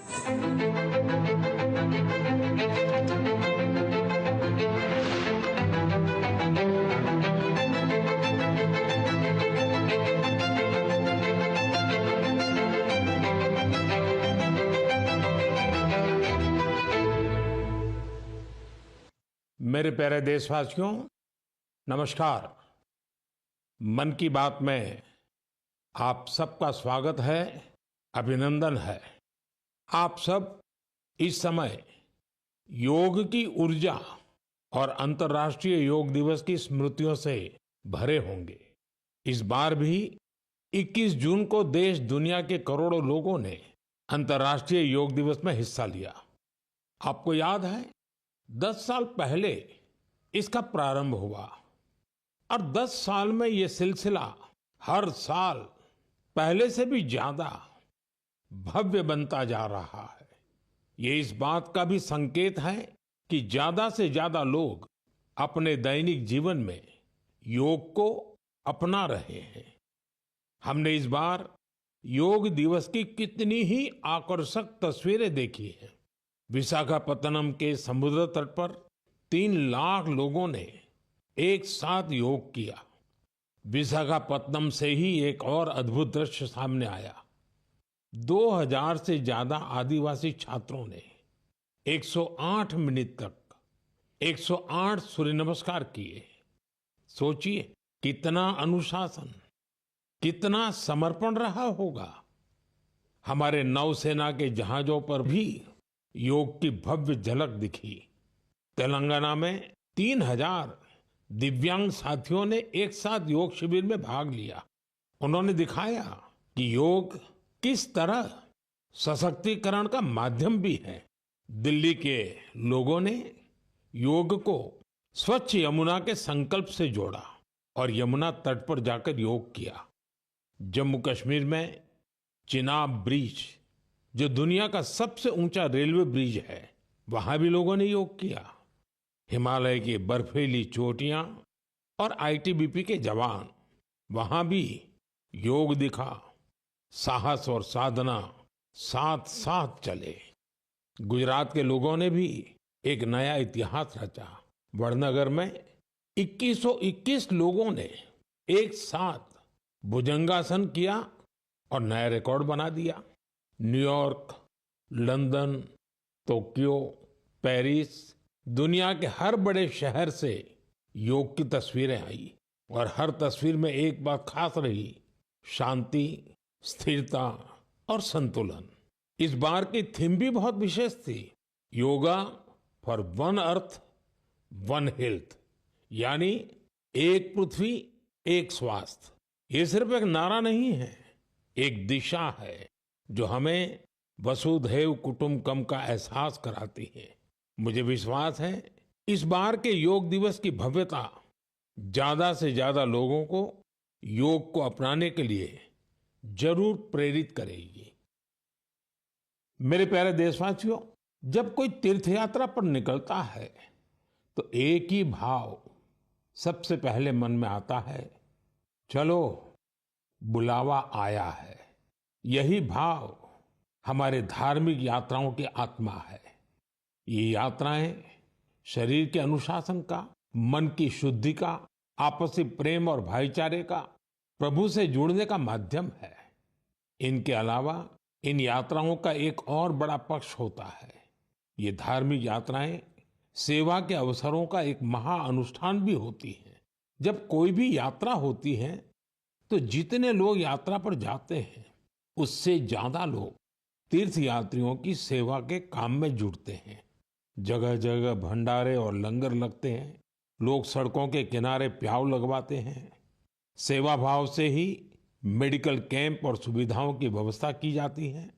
मेरे प्यारे देशवासियों, नमस्कार। मन की बात में आप सबका स्वागत है, अभिनंदन है। आप सब इस समय योग की ऊर्जा और अंतर्राष्ट्रीय योग दिवस की स्मृतियों से भरे होंगे। इस बार भी 21 जून को देश दुनिया के करोड़ों लोगों ने अंतर्राष्ट्रीय योग दिवस में हिस्सा लिया। आपको याद है, 10 साल पहले इसका प्रारंभ हुआ और 10 साल में ये सिलसिला हर साल पहले से भी ज्यादा भव्य बनता जा रहा है। ये इस बात का भी संकेत है कि ज्यादा से ज्यादा लोग अपने दैनिक जीवन में योग को अपना रहे हैं। हमने इस बार योग दिवस की कितनी ही आकर्षक तस्वीरें देखी हैं। विशाखापत्तनम के समुद्र तट पर 3 लाख लोगों ने एक साथ योग किया। विशाखापत्तनम से ही एक और अद्भुत दृश्य सामने आया। 2000 से ज्यादा आदिवासी छात्रों ने 108 मिनट तक 108 सूर्य नमस्कार किए। सोचिए, कितना अनुशासन, कितना समर्पण रहा होगा। हमारे नौसेना के जहाजों पर भी योग की भव्य झलक दिखी। तेलंगाना में 3000 दिव्यांग साथियों ने एक साथ योग शिविर में भाग लिया। उन्होंने दिखाया कि योग किस तरह सशक्तिकरण का माध्यम भी है। दिल्ली के लोगों ने योग को स्वच्छ यमुना के संकल्प से जोड़ा और यमुना तट पर जाकर योग किया। जम्मू कश्मीर में चिनाब ब्रिज, जो दुनिया का सबसे ऊंचा रेलवे ब्रिज है, वहां भी लोगों ने योग किया। हिमालय की बर्फीली चोटियां और आईटीबीपी के जवान, वहां भी योग दिखा। साहस और साधना साथ साथ चले। गुजरात के लोगों ने भी एक नया इतिहास रचा। वडनगर में 2121 लोगों ने एक साथ भुजंगासन किया और नया रिकॉर्ड बना दिया। न्यूयॉर्क, लंदन, टोक्यो, पेरिस, दुनिया के हर बड़े शहर से योग की तस्वीरें आई और हर तस्वीर में एक बात खास रही: शांति, स्थिरता और संतुलन। इस बार की थीम भी बहुत विशेष थी, yoga for one earth one health, यानी एक पृथ्वी एक स्वास्थ्य। ये सिर्फ एक नारा नहीं है, एक दिशा है जो हमें वसुधैव कुटुंबकम का एहसास कराती है। मुझे विश्वास है इस बार के योग दिवस की भव्यता ज्यादा से ज्यादा लोगों को योग को अपनाने के लिए जरूर प्रेरित करेगी। मेरे प्यारे देशवासियों, जब कोई तीर्थ यात्रा पर निकलता है तो एक ही भाव सबसे पहले मन में आता है, चलो बुलावा आया है। यही भाव हमारे धार्मिक यात्राओं की आत्मा है। ये यात्राएं शरीर के अनुशासन का, मन की शुद्धि का, आपसी प्रेम और भाईचारे का, प्रभु से जुड़ने का माध्यम है। इनके अलावा इन यात्राओं का एक और बड़ा पक्ष होता है। ये धार्मिक यात्राएं सेवा के अवसरों का एक महाअनुष्ठान भी होती हैं। जब कोई भी यात्रा होती है तो जितने लोग यात्रा पर जाते हैं, उससे ज्यादा लोग तीर्थ यात्रियों की सेवा के काम में जुड़ते हैं। जगह जगह भंडारे और लंगर लगते हैं। लोग सड़कों के किनारे प्याऊ लगवाते हैं। सेवा भाव से ही मेडिकल कैंप और सुविधाओं की व्यवस्था की जाती है।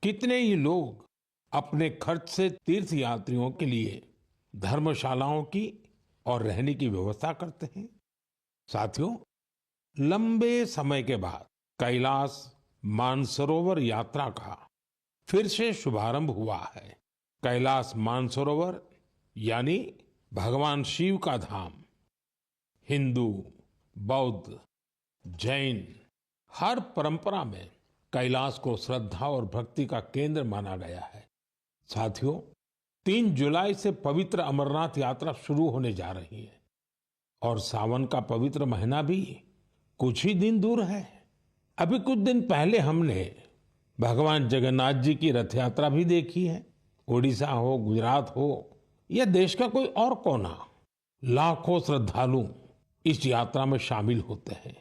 कितने ही लोग अपने खर्च से तीर्थ यात्रियों के लिए धर्मशालाओं की और रहने की व्यवस्था करते हैं। साथियों, लंबे समय के बाद कैलाश मानसरोवर यात्रा का फिर से शुभारंभ हुआ है। कैलाश मानसरोवर यानी भगवान शिव का धाम। हिंदू, बौद्ध, जैन हर परंपरा में कैलाश को श्रद्धा और भक्ति का केंद्र माना गया है। साथियों, 3 जुलाई से पवित्र अमरनाथ यात्रा शुरू होने जा रही है और सावन का पवित्र महीना भी कुछ ही दिन दूर है। अभी कुछ दिन पहले हमने भगवान जगन्नाथ जी की रथ यात्रा भी देखी है। ओडिशा हो, गुजरात हो या देश का कोई और कोना, लाखों श्रद्धालु इस यात्रा में शामिल होते हैं।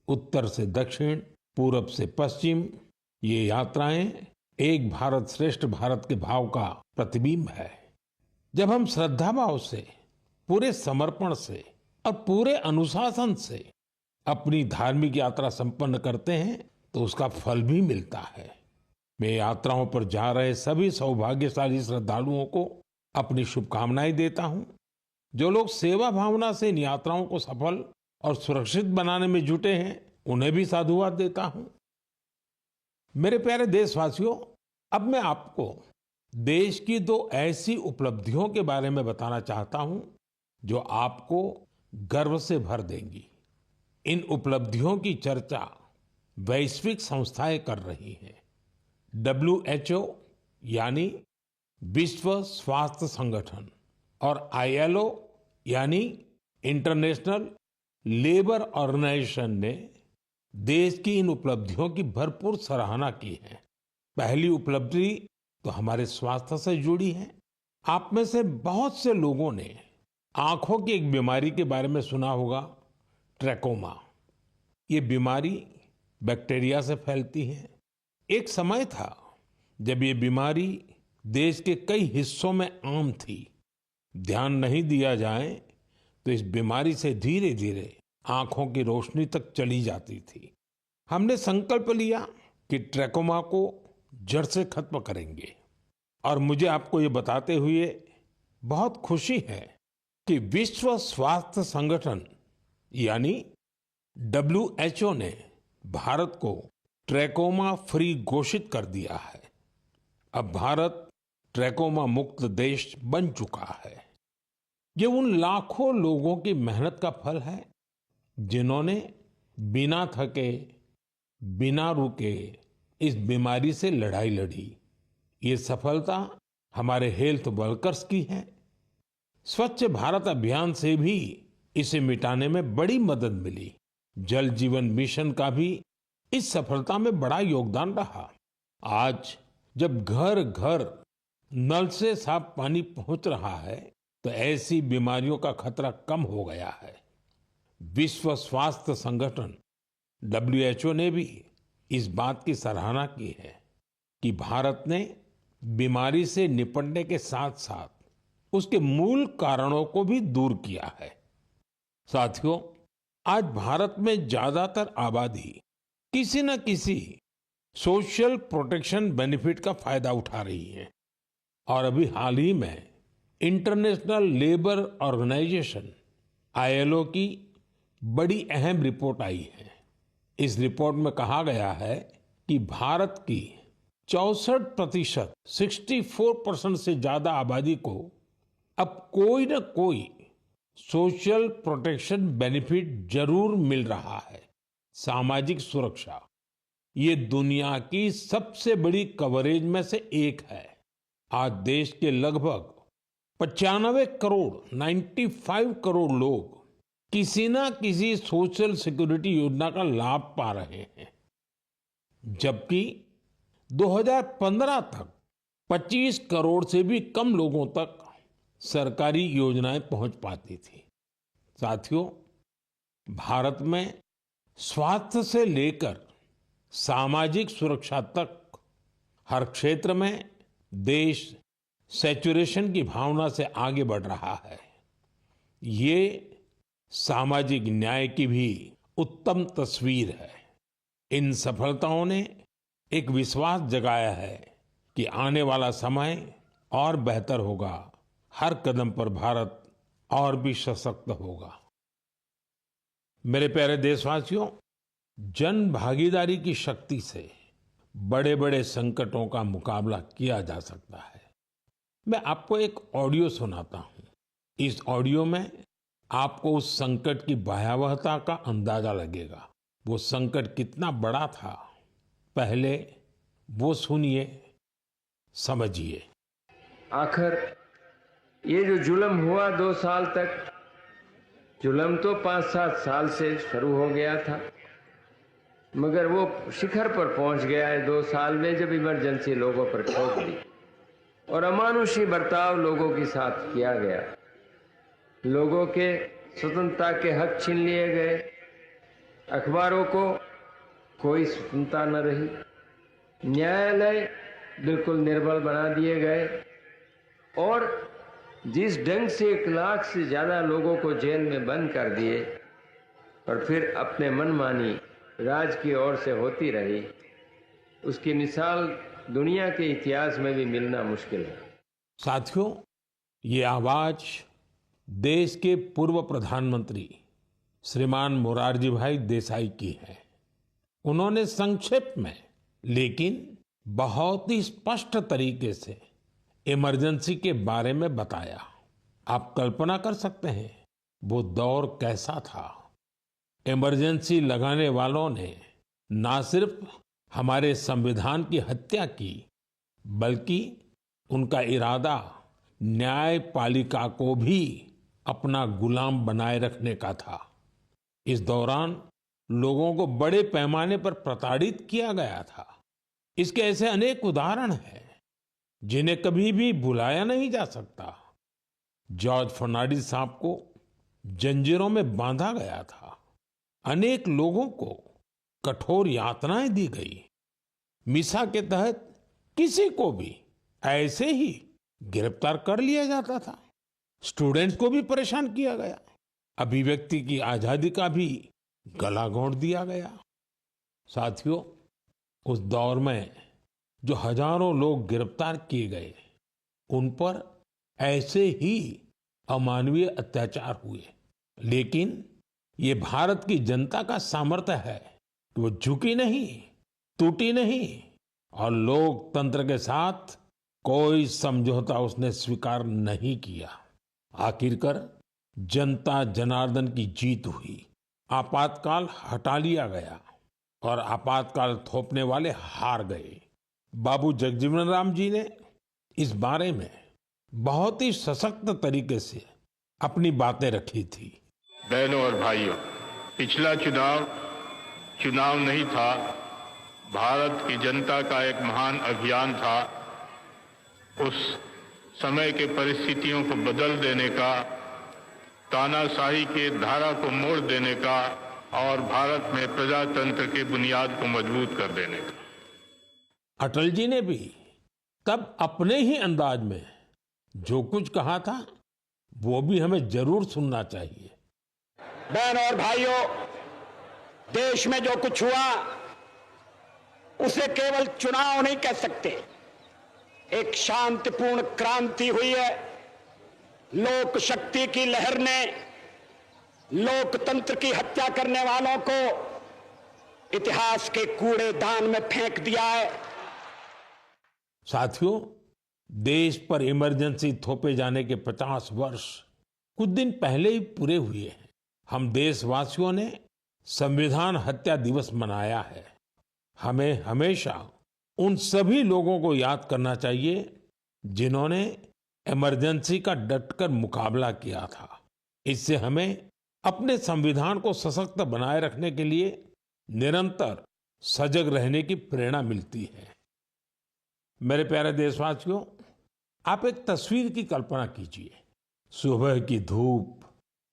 उत्तर से दक्षिण, पूरब से पश्चिम, ये यात्राएं एक भारत श्रेष्ठ भारत के भाव का प्रतिबिंब है। जब हम श्रद्धा भाव से, पूरे समर्पण से और पूरे अनुशासन से अपनी धार्मिक यात्रा संपन्न करते हैं तो उसका फल भी मिलता है। मैं यात्राओं पर जा रहे सभी सौभाग्यशाली श्रद्धालुओं को अपनी शुभकामनाएं देता हूं। जो लोग सेवा भावना से इन यात्राओं को सफल और सुरक्षित बनाने में जुटे हैं, उन्हें भी साधुवाद देता हूं। मेरे प्यारे देशवासियों, अब मैं आपको देश की 2 ऐसी उपलब्धियों के बारे में बताना चाहता हूं जो आपको गर्व से भर देंगी। इन उपलब्धियों की चर्चा वैश्विक संस्थाएं कर रही हैं। WHO यानी विश्व स्वास्थ्य संगठन और ILO यानी इंटरनेशनल लेबर ऑर्गेनाइजेशन ने देश की इन उपलब्धियों की भरपूर सराहना की है। पहली उपलब्धि तो हमारे स्वास्थ्य से जुड़ी है। आप में से बहुत से लोगों ने आंखों की एक बीमारी के बारे में सुना होगा, ट्रैकोमा। ये बीमारी बैक्टीरिया से फैलती है। एक समय था जब ये बीमारी देश के कई हिस्सों में आम थी। ध्यान नहीं दिया जाए तो इस बीमारी से धीरे धीरे आंखों की रोशनी तक चली जाती थी। हमने संकल्प लिया कि ट्रैकोमा को जड़ से खत्म करेंगे और मुझे आपको ये बताते हुए बहुत खुशी है कि विश्व स्वास्थ्य संगठन यानी WHO ने भारत को ट्रैकोमा फ्री घोषित कर दिया है। अब भारत ट्रैकोमा मुक्त देश बन चुका है। ये उन लाखों लोगों की मेहनत का फल है जिन्होंने बिना थके, बिना रुके इस बीमारी से लड़ाई लड़ी। ये सफलता हमारे हेल्थ वर्कर्स की है। स्वच्छ भारत अभियान से भी इसे मिटाने में बड़ी मदद मिली। जल जीवन मिशन का भी इस सफलता में बड़ा योगदान रहा। आज जब घर घर नल से साफ पानी पहुंच रहा है तो ऐसी बीमारियों का खतरा कम हो गया है। विश्व स्वास्थ्य संगठन WHO ने भी इस बात की सराहना की है कि भारत ने बीमारी से निपटने के साथ साथ उसके मूल कारणों को भी दूर किया है। साथियों, आज भारत में ज्यादातर आबादी किसी न किसी सोशल प्रोटेक्शन बेनिफिट का फायदा उठा रही है और अभी हाल ही में इंटरनेशनल लेबर ऑर्गेनाइजेशन ILO की बड़ी अहम रिपोर्ट आई है। इस रिपोर्ट में कहा गया है कि भारत की 64%, 64% से ज्यादा आबादी को अब कोई न कोई सोशल प्रोटेक्शन बेनिफिट जरूर मिल रहा है। सामाजिक सुरक्षा ये दुनिया की सबसे बड़ी कवरेज में से एक है। आज देश के लगभग 95 करोड़ 95 करोड़ लोग किसी ना किसी सोशल सिक्योरिटी योजना का लाभ पा रहे हैं, जबकि 2015 तक 25 करोड़ से भी कम लोगों तक सरकारी योजनाएं पहुंच पाती थी। साथियों, भारत में स्वास्थ्य से लेकर सामाजिक सुरक्षा तक हर क्षेत्र में देश सैचुरेशन की भावना से आगे बढ़ रहा है। ये सामाजिक न्याय की भी उत्तम तस्वीर है। इन सफलताओं ने एक विश्वास जगाया है कि आने वाला समय और बेहतर होगा। हर कदम पर भारत और भी सशक्त होगा। मेरे प्यारे देशवासियों, जन भागीदारी की शक्ति से बड़े बड़े संकटों का मुकाबला किया जा सकता है। मैं आपको एक ऑडियो सुनाता हूं। इस ऑडियो में आपको उस संकट की भयावहता का अंदाजा लगेगा। वो संकट कितना बड़ा था पहले वो सुनिए, समझिए। आखिर ये जो जुल्म हुआ 2 साल तक, जुल्म तो 5-7 साल से शुरू हो गया था, मगर वो शिखर पर पहुंच गया है 2 साल में, जब इमरजेंसी लोगों पर ठोक दी और अमानुषी बर्ताव लोगों के साथ किया गया। लोगों के स्वतंत्रता के हक छीन लिए गए, अखबारों को कोई स्वतंत्रता न रही, न्यायालय बिल्कुल निर्बल बना दिए गए और जिस ढंग से 1 लाख से ज्यादा लोगों को जेल में बंद कर दिए और फिर अपने मनमानी राज की ओर से होती रही, उसकी मिसाल दुनिया के इतिहास में भी मिलना मुश्किल है। साथियों, ये आवाज देश के पूर्व प्रधानमंत्री श्रीमान मोरारजी भाई देसाई की है। उन्होंने संक्षेप में लेकिन बहुत ही स्पष्ट तरीके से इमरजेंसी के बारे में बताया। आप कल्पना कर सकते हैं वो दौर कैसा था। इमरजेंसी लगाने वालों ने ना सिर्फ हमारे संविधान की हत्या की, बल्कि उनका इरादा न्यायपालिका को भी अपना गुलाम बनाए रखने का था। इस दौरान लोगों को बड़े पैमाने पर प्रताड़ित किया गया था। इसके ऐसे अनेक उदाहरण हैं जिन्हें कभी भी भुलाया नहीं जा सकता। जॉर्ज फर्नांडिस साहब को जंजीरों में बांधा गया था। अनेक लोगों को कठोर यातनाएं दी गई। मिसा के तहत किसी को भी ऐसे ही गिरफ्तार कर लिया जाता था। स्टूडेंट्स को भी परेशान किया गया। अभिव्यक्ति की आजादी का भी गला घोंट दिया गया। साथियों, उस दौर में जो हजारों लोग गिरफ्तार किए गए, उन पर ऐसे ही अमानवीय अत्याचार हुए। लेकिन ये भारत की जनता का सामर्थ्य है कि वो झुकी नहीं, टूटी नहीं और लोकतंत्र के साथ कोई समझौता उसने स्वीकार नहीं किया। आखिरकार जनता जनार्दन की जीत हुई। आपातकाल हटा लिया गया और आपातकाल थोपने वाले हार गए। बाबू जगजीवन राम जी ने इस बारे में बहुत ही सशक्त तरीके से अपनी बातें रखी थी। बहनों और भाइयों, पिछला चुनाव नहीं था, भारत की जनता का एक महान अभियान था। उस समय के परिस्थितियों को बदल देने का, तानाशाही के धारा को मोड़ देने का और भारत में प्रजातंत्र की बुनियाद को मजबूत कर देने का। अटल जी ने भी तब अपने ही अंदाज में जो कुछ कहा था, वो भी हमें जरूर सुनना चाहिए। बहनों और भाइयों, देश में जो कुछ हुआ उसे केवल चुनाव नहीं कह सकते। एक शांतिपूर्ण क्रांति हुई है। लोक शक्ति की लहर ने लोकतंत्र की हत्या करने वालों को इतिहास के कूड़ेदान में फेंक दिया है। साथियों, देश पर इमरजेंसी थोपे जाने के 50 वर्ष कुछ दिन पहले ही पूरे हुए हैं। हम देशवासियों ने संविधान हत्या दिवस मनाया है। हमें हमेशा उन सभी लोगों को याद करना चाहिए जिन्होंने इमरजेंसी का डटकर मुकाबला किया था। इससे हमें अपने संविधान को सशक्त बनाए रखने के लिए निरंतर सजग रहने की प्रेरणा मिलती है। मेरे प्यारे देशवासियों, आप एक तस्वीर की कल्पना कीजिए। सुबह की धूप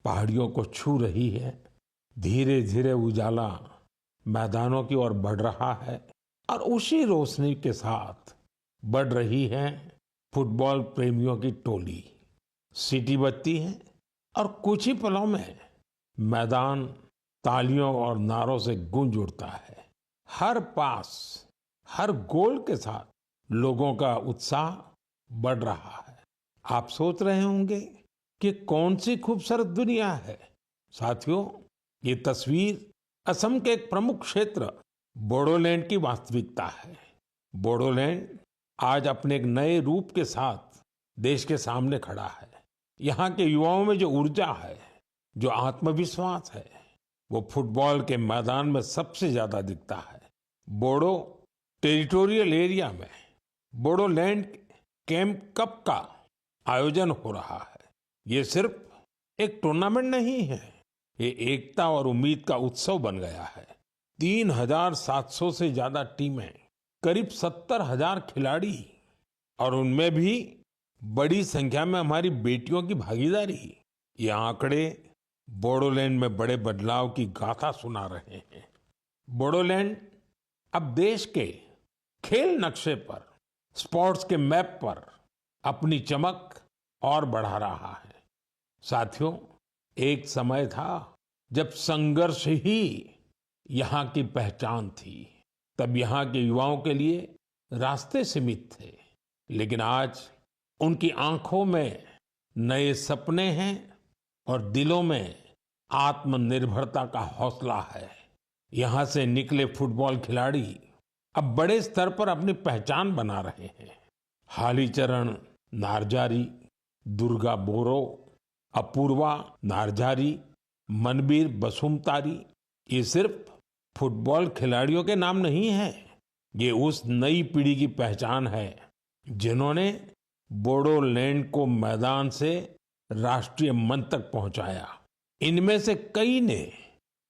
पहाड़ियों को छू रही है। धीरे धीरे उजाला मैदानों की ओर बढ़ रहा है और उसी रोशनी के साथ बढ़ रही है फुटबॉल प्रेमियों की टोली। सीटी बजती है और कुछ ही पलों में मैदान तालियों और नारों से गूंज उठता है। हर पास, हर गोल के साथ लोगों का उत्साह बढ़ रहा है। आप सोच रहे होंगे कि कौन सी खूबसूरत दुनिया है। साथियों, ये तस्वीर असम के एक प्रमुख क्षेत्र बोडोलैंड की वास्तविकता है। बोडोलैंड आज अपने एक नए रूप के साथ देश के सामने खड़ा है। यहाँ के युवाओं में जो ऊर्जा है, जो आत्मविश्वास है, वो फुटबॉल के मैदान में सबसे ज्यादा दिखता है। बोडो टेरिटोरियल एरिया में बोडोलैंड कैंप कप का आयोजन हो रहा है। ये सिर्फ एक टूर्नामेंट नहीं है, ये एकता और उम्मीद का उत्सव बन गया है। 3,700 से ज्यादा टीमें, करीब 70,000 खिलाड़ी और उनमें भी बड़ी संख्या में हमारी बेटियों की भागीदारी। ये आंकड़े बोडोलैंड में बड़े बदलाव की गाथा सुना रहे हैं। बोडोलैंड अब देश के खेल नक्शे पर, स्पोर्ट्स के मैप पर अपनी चमक और बढ़ा रहा है। साथियों, एक समय था जब संघर्ष ही यहाँ की पहचान थी। तब यहाँ के युवाओं के लिए रास्ते सीमित थे, लेकिन आज उनकी आंखों में नए सपने हैं और दिलों में आत्मनिर्भरता का हौसला है। यहाँ से निकले फुटबॉल खिलाड़ी अब बड़े स्तर पर अपनी पहचान बना रहे हैं। हालीचरण नार्जारी, दुर्गा बोरो, अपूर्वा नार्जारी, मनबीर बसुमतारी, ये सिर्फ फुटबॉल खिलाड़ियों के नाम नहीं है, ये उस नई पीढ़ी की पहचान है जिन्होंने बोडोलैंड को मैदान से राष्ट्रीय मंच तक पहुंचाया। इनमें से कई ने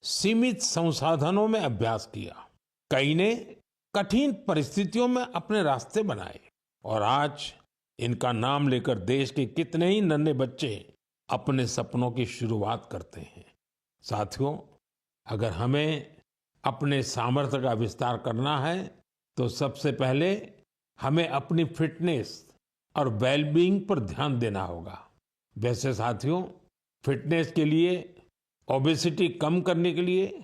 सीमित संसाधनों में अभ्यास किया, कई ने कठिन परिस्थितियों में अपने रास्ते बनाए और आज इनका नाम लेकर देश के कितने ही नन्हे बच्चे अपने सपनों की शुरुआत करते हैं। साथियों, अगर हमें अपने सामर्थ्य का विस्तार करना है तो सबसे पहले हमें अपनी फिटनेस और वेलबीइंग पर ध्यान देना होगा। वैसे साथियों, फिटनेस के लिए, ओबेसिटी कम करने के लिए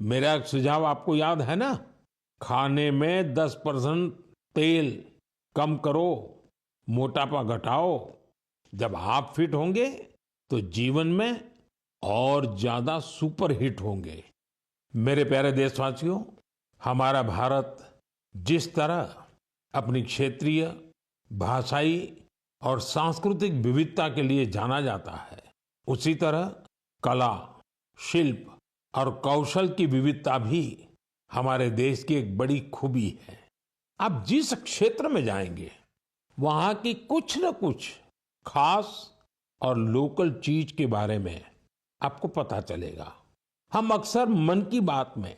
मेरा एक सुझाव आपको याद है ना? खाने में 10% तेल कम करो, मोटापा घटाओ। जब आप फिट होंगे तो जीवन में और ज्यादा सुपर हिट होंगे। मेरे प्यारे देशवासियों, हमारा भारत जिस तरह अपनी क्षेत्रीय, भाषाई और सांस्कृतिक विविधता के लिए जाना जाता है, उसी तरह कला, शिल्प और कौशल की विविधता भी हमारे देश की एक बड़ी खूबी है। आप जिस क्षेत्र में जाएंगे वहां की कुछ न कुछ खास और लोकल चीज के बारे में आपको पता चलेगा। हम अक्सर मन की बात में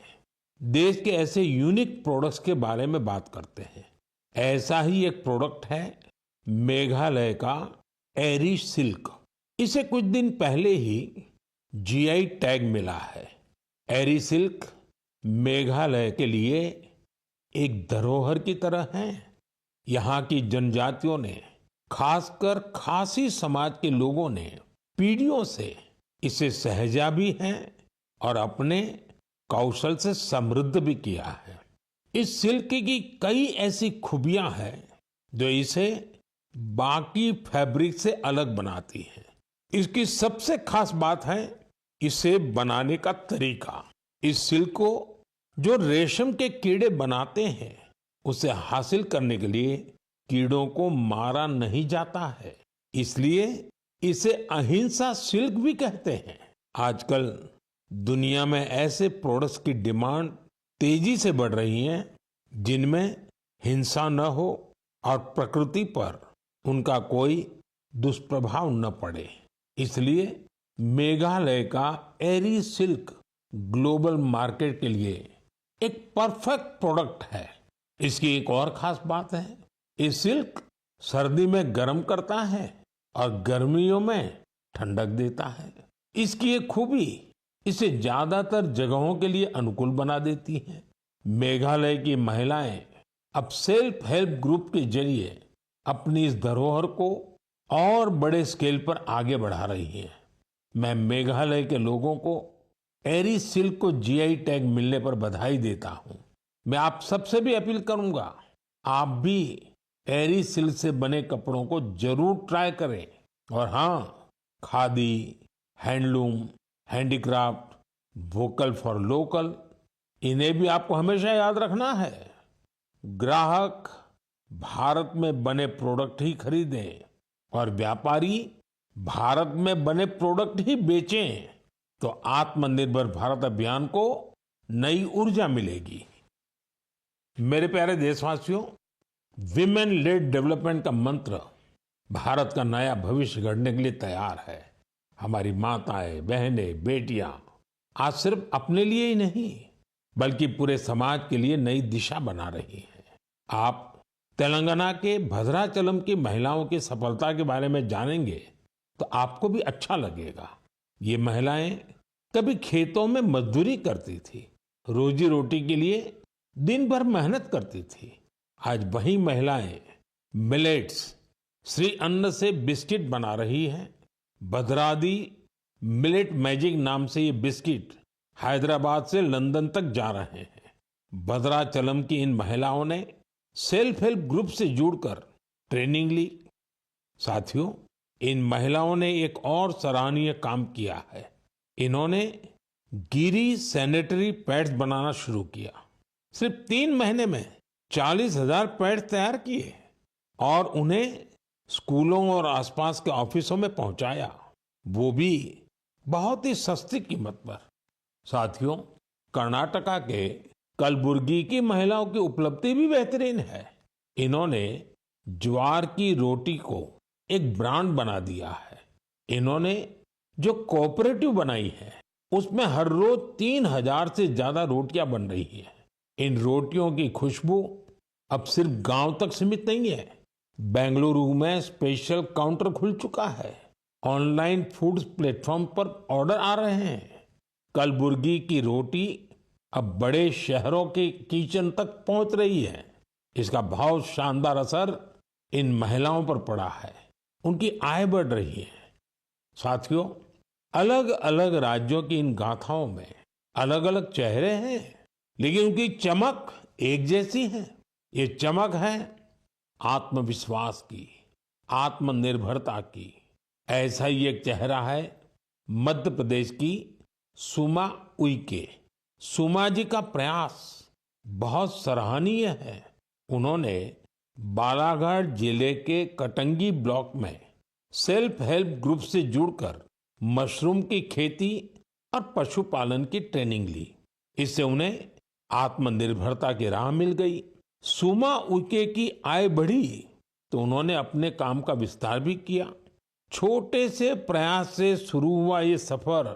देश के ऐसे यूनिक प्रोडक्ट्स के बारे में बात करते हैं। ऐसा ही एक प्रोडक्ट है मेघालय का एरी सिल्क। इसे कुछ दिन पहले ही जीआई टैग मिला है। एरी सिल्क मेघालय के लिए एक धरोहर की तरह है। यहाँ की जनजातियों ने, खासकर खासी समाज के लोगों ने पीढ़ियों से इसे सहेजा भी है और अपने कौशल से समृद्ध भी किया है। इस सिल्क की कई ऐसी खूबियां हैं जो इसे बाकी फैब्रिक से अलग बनाती हैं। इसकी सबसे खास बात है इसे बनाने का तरीका। इस सिल्क को जो रेशम के कीड़े बनाते हैं, उसे हासिल करने के लिए कीड़ों को मारा नहीं जाता है, इसलिए इसे अहिंसा सिल्क भी कहते हैं। आजकल दुनिया में ऐसे प्रोडक्ट्स की डिमांड तेजी से बढ़ रही है जिनमें हिंसा न हो और प्रकृति पर उनका कोई दुष्प्रभाव न पड़े। इसलिए मेघालय का एरी सिल्क ग्लोबल मार्केट के लिए एक परफेक्ट प्रोडक्ट है। इसकी एक और खास बात है, ये सिल्क सर्दी में गर्म करता है और गर्मियों में ठंडक देता है। इसकी एक खूबी इसे ज्यादातर जगहों के लिए अनुकूल बना देती है। मेघालय की महिलाएं अब सेल्फ हेल्प ग्रुप के जरिए अपनी इस धरोहर को और बड़े स्केल पर आगे बढ़ा रही हैं। मैं मेघालय के लोगों को एरी सिल्क को जीआई टैग मिलने पर बधाई देता हूं। मैं आप सबसे भी अपील करूंगा, आप भी एरी सिल्क से बने कपड़ों को जरूर ट्राई करें। और हाँ, khadi, handloom, handicraft, vocal for local, इन्हें भी आपको हमेशा याद रखना है। ग्राहक भारत में बने प्रोडक्ट ही खरीदें और व्यापारी भारत में बने प्रोडक्ट ही बेचें, तो आत्मनिर्भर भारत अभियान को नई ऊर्जा मिलेगी। मेरे प्यारे देशवासियों, विमेन लेड डेवलपमेंट का मंत्र भारत का नया भविष्य गढ़ने के लिए तैयार है। हमारी माताएं, बहनें, बेटियां आज सिर्फ अपने लिए ही नहीं बल्कि पूरे समाज के लिए नई दिशा बना रही हैं। आप तेलंगाना के भद्राचलम की महिलाओं की सफलता के बारे में जानेंगे तो आपको भी अच्छा लगेगा। ये महिलाएं कभी खेतों में मजदूरी करती थी, रोजी रोटी के लिए दिन भर मेहनत करती थी। आज वही महिलाएं मिलेट्स, श्री अन्न से बिस्किट बना रही हैं। भद्रादी मिलेट मैजिक नाम से ये बिस्किट हैदराबाद से लंदन तक जा रहे हैं। भद्राचलम की इन महिलाओं ने सेल्फ हेल्प ग्रुप से जुड़कर ट्रेनिंग ली। साथियों, इन महिलाओं ने एक और सराहनीय काम किया है। इन्होंने गिरी सैनिटरी पैड्स बनाना शुरू किया। सिर्फ 3 महीने में 40,000 पैड्स तैयार किए और उन्हें स्कूलों और आसपास के ऑफिसों में पहुंचाया, वो भी बहुत ही सस्ती कीमत पर। साथियों, कर्नाटका के कलबुर्गी की महिलाओं की उपलब्धि भी बेहतरीन है। इन्होंने ज्वार की रोटी को एक ब्रांड बना दिया है। इन्होंने जो कोऑपरेटिव बनाई है उसमें हर रोज 3,000 से ज्यादा रोटियां बन रही हैं। इन रोटियों की खुशबू अब सिर्फ गांव तक सीमित नहीं है। बेंगलुरु में स्पेशल काउंटर खुल चुका है। ऑनलाइन फूड प्लेटफॉर्म पर ऑर्डर आ रहे हैं। कलबुर्गी की रोटी अब बड़े शहरों के किचन तक पहुंच रही है। इसका बहुत शानदार असर इन महिलाओं पर पड़ा है। उनकी आय बढ़ रही है। साथियों, अलग अलग राज्यों की इन गाथाओं में अलग अलग चेहरे हैं, लेकिन उनकी चमक एक जैसी है। ये चमक है आत्मविश्वास की, आत्मनिर्भरता की। ऐसा ही एक चेहरा है मध्य प्रदेश की सुमा उइके। सुमा जी का प्रयास बहुत सराहनीय है। उन्होंने बालाघाट जिले के कटंगी ब्लॉक में सेल्फ हेल्प ग्रुप से जुड़कर मशरूम की खेती और पशुपालन की ट्रेनिंग ली। इससे उन्हें आत्मनिर्भरता की राह मिल गई। सुमा उइके की आय बढ़ी तो उन्होंने अपने काम का विस्तार भी किया। छोटे से प्रयास से शुरू हुआ ये सफर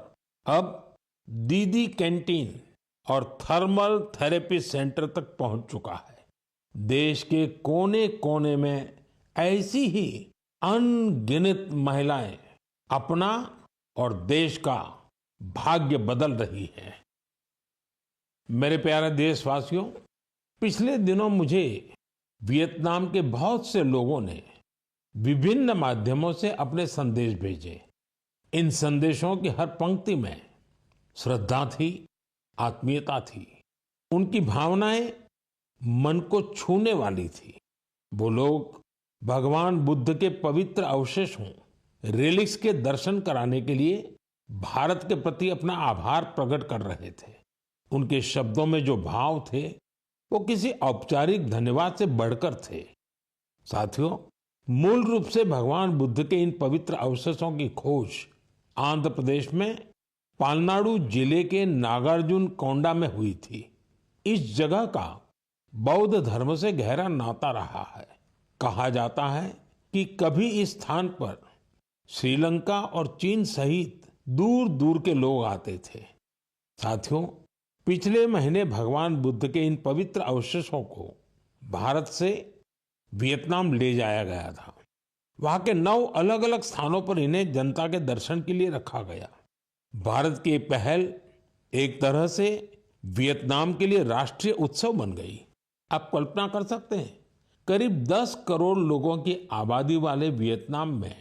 अब दीदी कैंटीन और थर्मल थेरेपी सेंटर तक पहुंच चुका है। देश के कोने कोने में ऐसी ही अनगिनत महिलाएं अपना और देश का भाग्य बदल रही हैं। मेरे प्यारे देशवासियों, पिछले दिनों मुझे वियतनाम के बहुत से लोगों ने विभिन्न माध्यमों से अपने संदेश भेजे। इन संदेशों की हर पंक्ति में श्रद्धा थी, आत्मीयता थी। उनकी भावनाएं मन को छूने वाली थी। वो लोग भगवान बुद्ध के पवित्र अवशेषों, रेलिक्स के दर्शन कराने के लिए भारत के प्रति अपना आभार प्रकट कर रहे थे। उनके शब्दों में जो भाव थे वो किसी औपचारिक धन्यवाद से बढ़कर थे। साथियों, मूल रूप से भगवान बुद्ध के इन पवित्र अवशेषों की खोज आंध्र प्रदेश में पालनाडु जिले के नागार्जुन कोंडा में हुई थी। इस जगह का बौद्ध धर्म से गहरा नाता रहा है। कहा जाता है कि कभी इस स्थान पर श्रीलंका और चीन सहित दूर दूर के लोग आते थे। साथियों, पिछले महीने भगवान बुद्ध के इन पवित्र अवशेषों को भारत से वियतनाम ले जाया गया था। वहां के 9 अलग अलग स्थानों पर इन्हें जनता के दर्शन के लिए रखा गया। भारत की पहल एक तरह से वियतनाम के लिए राष्ट्रीय उत्सव बन गई। आप कल्पना कर सकते हैं, करीब 10 करोड़ लोगों की आबादी वाले वियतनाम में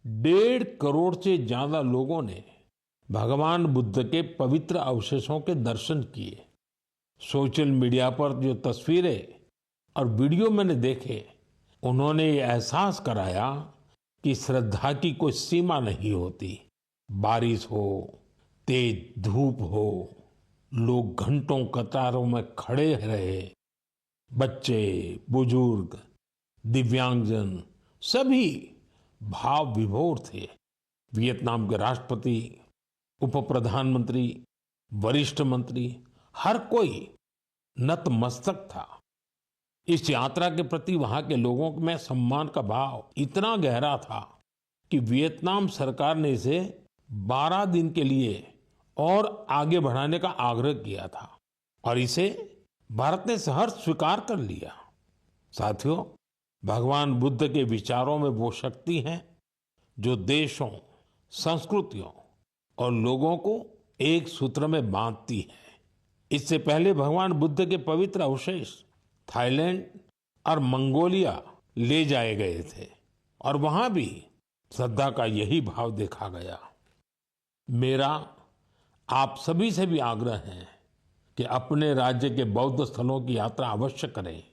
1.5 करोड़ से ज्यादा लोगों ने भगवान बुद्ध के पवित्र अवशेषों के दर्शन किए। सोशल मीडिया पर जो तस्वीरें और वीडियो मैंने देखे, उन्होंने ये एहसास कराया कि श्रद्धा की कोई सीमा नहीं होती। बारिश हो, तेज धूप हो, लोग घंटों कतारों में खड़े रहे। बच्चे, बुजुर्ग, दिव्यांगजन सभी भाव विभोर थे। वियतनाम के राष्ट्रपति, उप प्रधानमंत्री, वरिष्ठ मंत्री, हर कोई नतमस्तक था। इस यात्रा के प्रति वहां के लोगों में सम्मान का भाव इतना गहरा था कि वियतनाम सरकार ने इसे 12 दिन के लिए और आगे बढ़ाने का आग्रह किया था और इसे भारत ने सहर्ष स्वीकार कर लिया। साथियों, भगवान बुद्ध के विचारों में वो शक्ति है जो देशों, संस्कृतियों और लोगों को एक सूत्र में बांधती है। इससे पहले भगवान बुद्ध के पवित्र अवशेष थाईलैंड और मंगोलिया ले जाए गए थे और वहां भी श्रद्धा का यही भाव देखा गया। मेरा आप सभी से भी आग्रह है कि अपने राज्य के बौद्ध स्थलों की यात्रा अवश्य करें।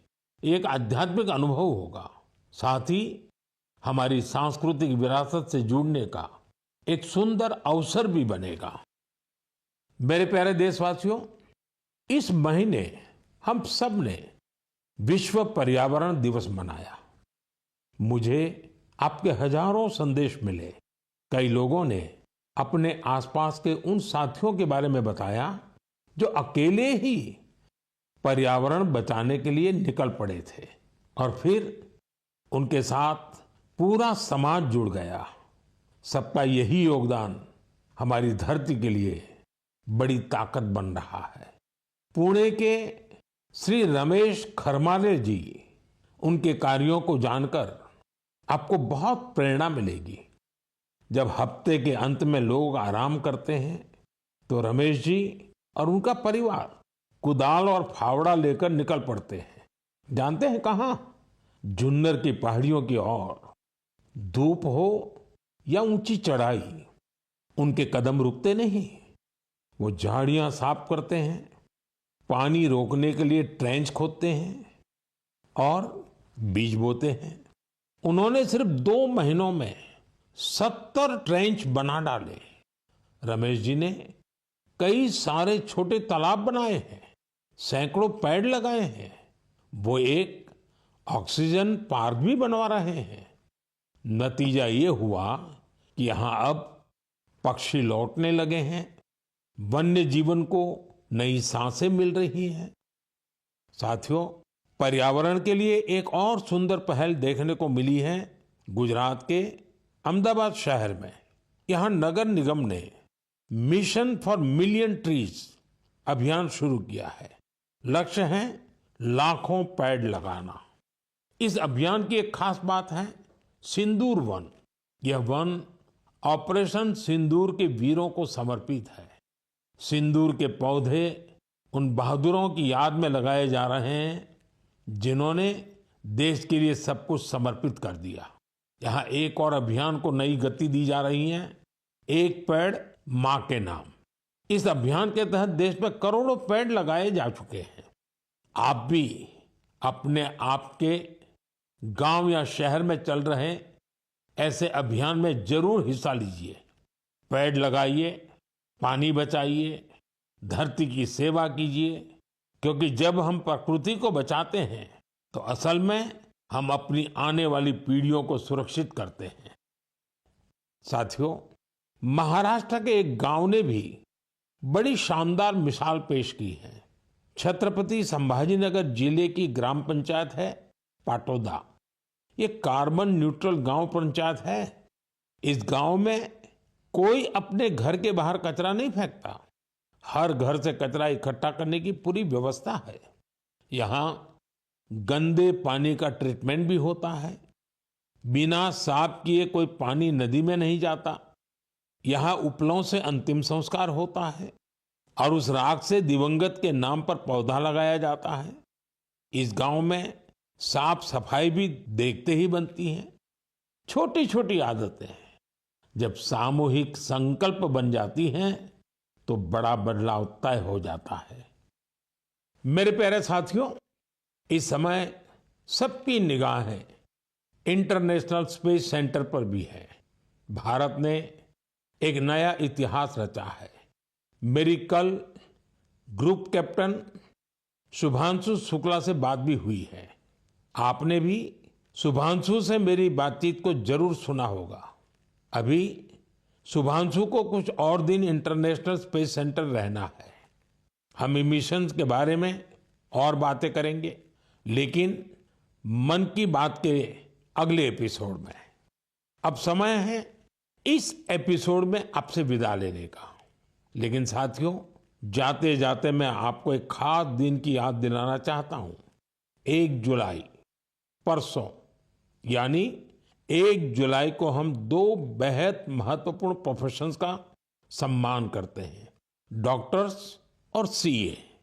एक आध्यात्मिक अनुभव होगा, साथ ही हमारी सांस्कृतिक विरासत से जुड़ने का एक सुंदर अवसर भी बनेगा। मेरे प्यारे देशवासियों, इस महीने हम सब ने विश्व पर्यावरण दिवस मनाया। मुझे आपके हजारों संदेश मिले। कई लोगों ने अपने आसपास के उन साथियों के बारे में बताया जो अकेले ही पर्यावरण बचाने के लिए निकल पड़े थे और फिर उनके साथ पूरा समाज जुड़ गया। सबका यही योगदान हमारी धरती के लिए बड़ी ताकत बन रहा है। पुणे के श्री रमेश खरमाले जी, उनके कार्यों को जानकर आपको बहुत प्रेरणा मिलेगी। जब हफ्ते के अंत में लोग आराम करते हैं तो रमेश जी और उनका परिवार कुदाल और फावड़ा लेकर निकल पड़ते हैं। जानते हैं कहाँ? जुन्नर की पहाड़ियों की ओर। धूप हो या ऊंची चढ़ाई, उनके कदम रुकते नहीं। वो झाड़ियां साफ करते हैं, पानी रोकने के लिए ट्रेंच खोदते हैं और बीज बोते हैं। उन्होंने सिर्फ 2 महीनों में 70 ट्रेंच बना डाले। रमेश जी ने कई सारे छोटे तालाब बनाए हैं, सैकड़ों पेड़ लगाए हैं। वो एक ऑक्सीजन पार्क भी बनवा रहे हैं। नतीजा ये हुआ कि यहाँ अब पक्षी लौटने लगे हैं, वन्य जीवन को नई सांसें मिल रही हैं। साथियों, पर्यावरण के लिए एक और सुंदर पहल देखने को मिली है गुजरात के अहमदाबाद शहर में। यहाँ नगर निगम ने मिशन फॉर मिलियन ट्रीज अभियान शुरू किया है। लक्ष्य है लाखों पेड़ लगाना। इस अभियान की एक खास बात है सिंदूर वन। यह वन ऑपरेशन सिंदूर के वीरों को समर्पित है। सिंदूर के पौधे उन बहादुरों की याद में लगाए जा रहे हैं जिन्होंने देश के लिए सब कुछ समर्पित कर दिया। यहाँ एक और अभियान को नई गति दी जा रही है, एक पेड़ मां के नाम। इस अभियान के तहत देश में करोड़ों पेड़ लगाए जा चुके हैं। आप भी अपने आपके गांव या शहर में चल रहे ऐसे अभियान में जरूर हिस्सा लीजिए। पेड़ लगाइए, पानी बचाइए, धरती की सेवा कीजिए, क्योंकि जब हम प्रकृति को बचाते हैं तो असल में हम अपनी आने वाली पीढ़ियों को सुरक्षित करते हैं। साथियों, महाराष्ट्र के एक गांव ने भी बड़ी शानदार मिसाल पेश की है। छत्रपति संभाजीनगर जिले की ग्राम पंचायत है पाटोदा। ये कार्बन न्यूट्रल गांव पंचायत है। इस गांव में कोई अपने घर के बाहर कचरा नहीं फेंकता। हर घर से कचरा इकट्ठा करने की पूरी व्यवस्था है। यहाँ गंदे पानी का ट्रीटमेंट भी होता है। बिना साफ किए कोई पानी नदी में नहीं जाता। यहाँ उपलों से अंतिम संस्कार होता है और उस राख से दिवंगत के नाम पर पौधा लगाया जाता है। इस गांव में साफ सफाई भी देखते ही बनती है। छोटी छोटी आदतें जब सामूहिक संकल्प बन जाती हैं तो बड़ा बदलाव तय हो जाता है। मेरे प्यारे साथियों, इस समय सबकी निगाहें इंटरनेशनल स्पेस सेंटर पर भी है। भारत ने एक नया इतिहास रचा है। मेरी कल ग्रुप कैप्टन शुभांशु शुक्ला से बात भी हुई है। आपने भी शुभांशु से मेरी बातचीत को जरूर सुना होगा। अभी शुभांशु को कुछ और दिन इंटरनेशनल स्पेस सेंटर रहना है। हम मिशंस के बारे में और बातें करेंगे, लेकिन मन की बात के अगले एपिसोड में अब समय है इस एपिसोड में आपसे विदा लेने का। लेकिन साथियों, जाते जाते मैं आपको एक खास दिन की याद दिलाना चाहता हूं। 1 जुलाई, परसों, यानी 1 जुलाई को हम 2 बेहद महत्वपूर्ण प्रोफेशंस का सम्मान करते हैं, डॉक्टर्स और सीए।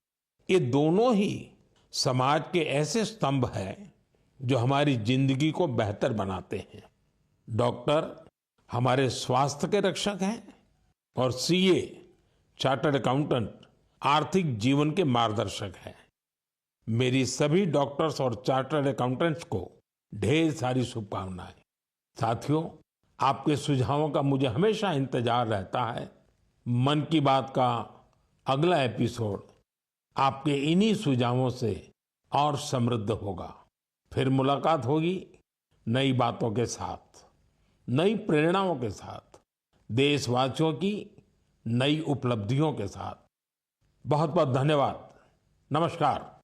ये दोनों ही समाज के ऐसे स्तंभ हैं जो हमारी जिंदगी को बेहतर बनाते हैं। डॉक्टर हमारे स्वास्थ्य के रक्षक हैं और सीए, चार्टर्ड अकाउंटेंट, आर्थिक जीवन के मार्गदर्शक हैं। मेरी सभी डॉक्टर्स और चार्टर्ड अकाउंटेंट्स को ढेर सारी शुभकामनाएं। साथियों, आपके सुझावों का मुझे हमेशा इंतजार रहता है। मन की बात का अगला एपिसोड आपके इन्हीं सुझावों से और समृद्ध होगा। फिर मुलाकात होगी नई बातों के साथ, नई प्रेरणाओं के साथ, देशवासियों की नई उपलब्धियों के साथ। बहुत बहुत धन्यवाद। नमस्कार।